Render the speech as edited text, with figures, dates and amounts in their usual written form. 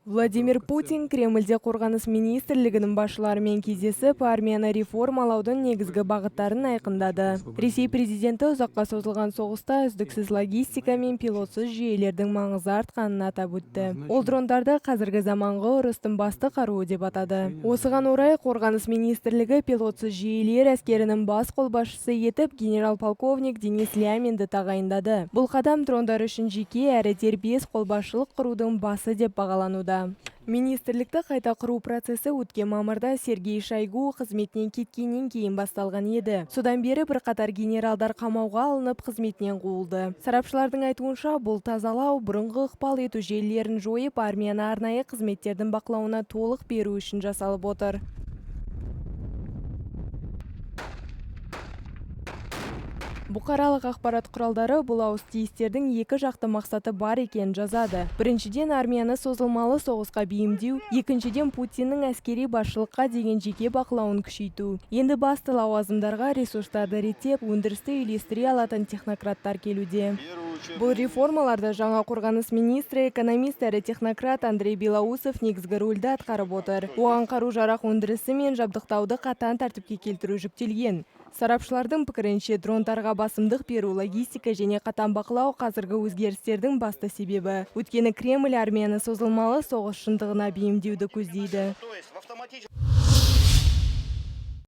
Владимир Путин Кремльде қорғаныс министрлігінің басшыларымен кездесіп, армияны реформалаудың негізгі бағыттарын айқындады. Ресей президенті ұзаққа созылған соғыста үздіксіз логистика мен пилотсыз жүйелердің маңызы артқанын атап өтті. Ол дрондарды қазіргі заманғы ұрыстың басты қаруы деп атады. Осыған орай қорғаныс министрлігі пилотсыз жүйелер әскерінің бас қолбасшысы етіп генерал-полковник Денис Ляминді тағайындады. Бұл қадам дрондар үшін жеке әрі дербес қолбасшылық құрудың басы деп бағалануда. Министрлікті қайта құру процесі өткен мамырда Сергей Шойгу қызметінен кеткеннен кейін басталған еді. Содан бері бірқатар генералдар қамауға алынып қызметінен қуылды. Сарапшылардың айтуынша, бұл тазалау бұрынғы ықпал ету желілерін жойып, армияны арнайы қызметтердің бақылауына толық беру үшін жасалып отыр. Бұқаралық ақпарат құралдары бұл ауыс-түйістердің екі жақты мақсаты бар екенін жазады. Біріншіден, армияны созылмалы соғысқа бейімдеу, екіншіден Путиннің әскери басшылыққа деген жеке бақылауын күшейту. Енді басты лауазымдарға ресурстарды реттеп, өндірісті үйлестіре алатын технократтар келуде. Бұл реформаларды жаңа қорғаныс министрі, экономист әрі технократ Андрей Белоусов негізгі рөлді атқарып отыр. Оған қару-жарақ өндірісі мен жабдықтауды қатаң тәртіпке келтіру жүктелген. Сарапшылардың пікірінше, дрондарға басымдық беру, логистика және қатаң бақылау қазіргі өзгерістердің басты себебі. Өйткені Кремль армияны созылмалы соғыс шындығына бейімдеуді көздейді.